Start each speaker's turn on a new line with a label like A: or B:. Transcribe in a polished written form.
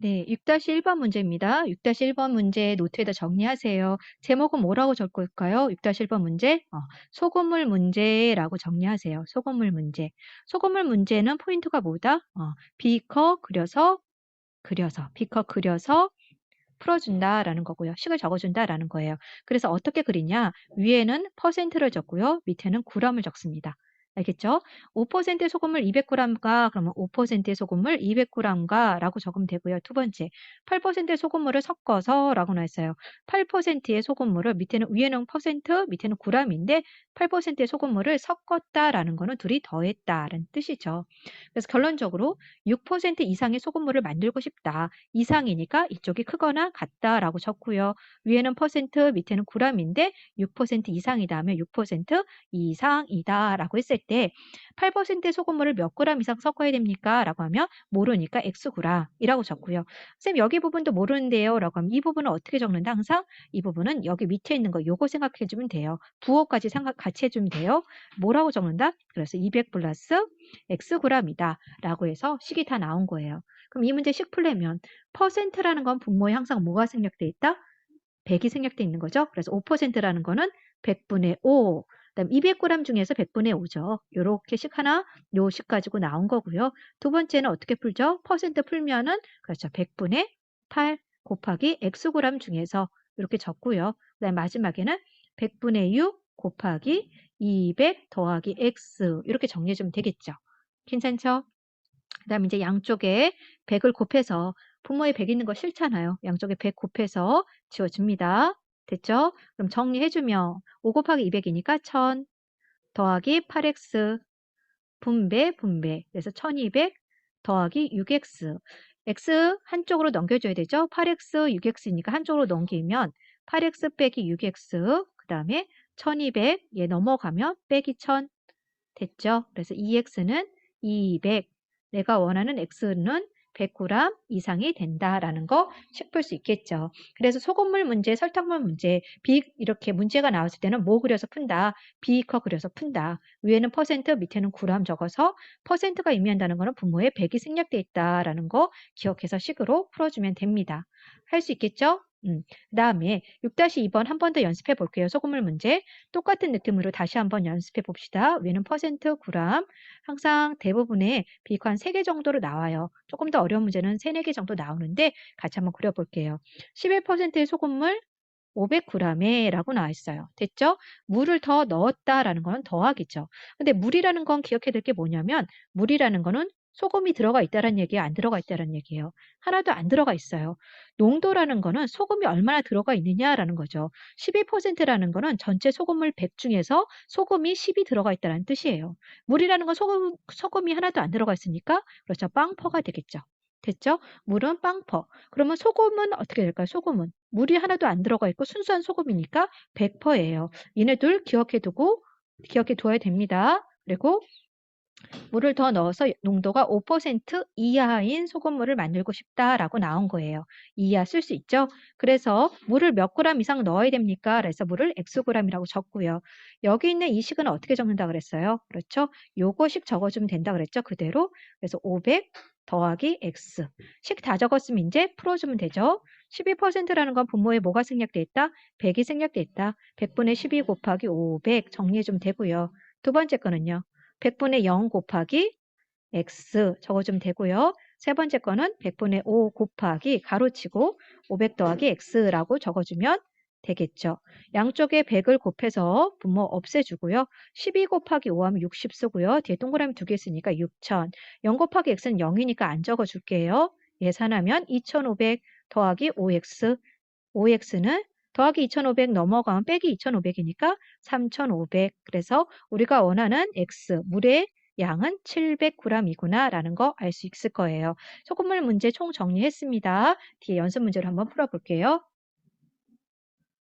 A: 네, 6-1번 문제입니다. 6-1번 문제 노트에다 정리하세요. 제목은 뭐라고 적을까요? 6-1번 문제, 소금물 문제라고 정리하세요. 소금물 문제. 소금물 문제는 포인트가 뭐다? 비커 비커 그려서 풀어준다라는 거고요. 식을 적어준다라는 거예요. 그래서 어떻게 그리냐? 위에는 퍼센트를 적고요. 밑에는 g을 적습니다. 알겠죠? 5%의 소금물 200g가 그러면 5%의 소금물 200g가 라고 적으면 되고요. 두 번째, 8%의 소금물을 섞어서 라고 나와 있어요. 8%의 소금물을 위에는 퍼센트, 밑에는 g인데 8%의 소금물을 섞었다라는 거는 둘이 더했다라는 뜻이죠. 그래서 결론적으로 6% 이상의 소금물을 만들고 싶다. 이상이니까 이쪽이 크거나 같다라고 적고요. 위에는 퍼센트, 밑에는 g인데 6% 이상이다 하면 6% 이상이다라고 했을 때 8%의 소금물을 몇 그램 이상 섞어야 됩니까? 라고 하면 모르니까 xg이라고 적고요. 선생님 여기 부분도 모르는데요. 라고 하면 이 부분은 어떻게 적는다? 항상 이 부분은 여기 밑에 있는 거 요거 생각해 주면 돼요. 부호까지 같이 해주면 돼요. 뭐라고 적는다? 그래서 200 플러스 xg이다 라고 해서 식이 다 나온 거예요. 그럼 이 문제 식 풀려면 퍼센트라는 건 분모에 항상 뭐가 생략돼 있다? 100이 생략돼 있는 거죠. 그래서 5%라는 거는 100분의 5. 그다음 200g 중에서 100분의 5죠. 요렇게 식 하나, 요 식 가지고 나온 거고요. 두 번째는 어떻게 풀죠? 퍼센트 풀면은 그렇죠. 100분의 8 곱하기 xg 중에서 이렇게 적고요. 그다음 마지막에는 100분의 6 곱하기 200 더하기 x 이렇게 정리해 주면 되겠죠. 괜찮죠? 그다음에 이제 양쪽에 100을 곱해서 분모에 100 있는 거 싫잖아요. 양쪽에 100 곱해서 지워줍니다. 됐죠? 그럼 정리해주면 5 곱하기 200이니까 1000 더하기 8x 분배. 그래서 1200 더하기 6x. x 한쪽으로 넘겨줘야 되죠? 8x, 6x니까 한쪽으로 넘기면 8x 빼기 6x 그 다음에 1200 얘 넘어가면 빼기 1000 됐죠? 그래서 2x는 200 내가 원하는 x는 100g 이상이 된다라는 거 식 풀 수 있겠죠. 그래서 소금물 문제, 설탕물 문제, 이렇게 문제가 나왔을 때는 뭐 그려서 푼다? 비커 그려서 푼다. 위에는 퍼센트, 밑에는 g 적어서 퍼센트가 의미한다는 거는 분모에 100이 생략돼 있다라는 거 기억해서 식으로 풀어주면 됩니다. 할 수 있겠죠? 그다음에 6-2번 한 번 더 연습해 볼게요. 소금물 문제. 똑같은 느낌으로 다시 한번 연습해 봅시다. 위는 퍼센트, 그램. 항상 대부분의 비교 한 3개 정도로 나와요. 조금 더 어려운 문제는 3, 4개 정도 나오는데 같이 한번 그려볼게요. 11%의 소금물 500g에 라고 나와 있어요. 됐죠? 물을 더 넣었다라는 거는 더하기죠. 근데 물이라는 건 기억해야 될 게 뭐냐면 물이라는 거는 소금이 들어가 있다는 얘기예요? 안 들어가 있다는 얘기예요? 하나도 안 들어가 있어요. 농도라는 거는 소금이 얼마나 들어가 있느냐라는 거죠. 12%라는 거는 전체 소금물 100 중에서 소금이 10이 들어가 있다는 뜻이에요. 물이라는 건 소금이 하나도 안 들어가 있으니까 그렇죠. 빵퍼가 되겠죠. 됐죠? 물은 빵퍼. 그러면 소금은 어떻게 될까요? 소금은 물이 하나도 안 들어가 있고 순수한 소금이니까 100%예요. 얘네들 기억해 둬야 됩니다. 그리고 물을 더 넣어서 농도가 5% 이하인 소금물을 만들고 싶다라고 나온 거예요. 이하 쓸 수 있죠? 그래서 물을 몇 그램 이상 넣어야 됩니까? 그래서 물을 xg이라고 적고요. 여기 있는 이 식은 어떻게 적는다 그랬어요? 그렇죠? 요거식 적어주면 된다 그랬죠? 그대로. 그래서 500 더하기 x. 식 다 적었으면 이제 풀어주면 되죠? 12%라는 건 분모에 뭐가 생략돼 있다? 100이 생략돼 있다. 100분의 12 곱하기 500 정리해주면 되고요. 두 번째 거는요. 100분의 0 곱하기 x 적어주면 되고요. 세 번째 거는 100분의 5 곱하기 가로치고 500 더하기 x라고 적어주면 되겠죠. 양쪽에 100을 곱해서 분모 없애주고요. 12 곱하기 5 하면 60 쓰고요. 뒤에 동그라미 2개 있으니까 6000. 0 곱하기 x는 0이니까 안 적어줄게요. 계산하면 2500 더하기 5x. 5x는 더하기 2500 넘어가면 빼기 2500이니까 3500. 그래서 우리가 원하는 x, 물의 양은 700g이구나 라는 거 알 수 있을 거예요. 소금물 문제 총 정리했습니다. 뒤에 연습 문제를 한번 풀어볼게요.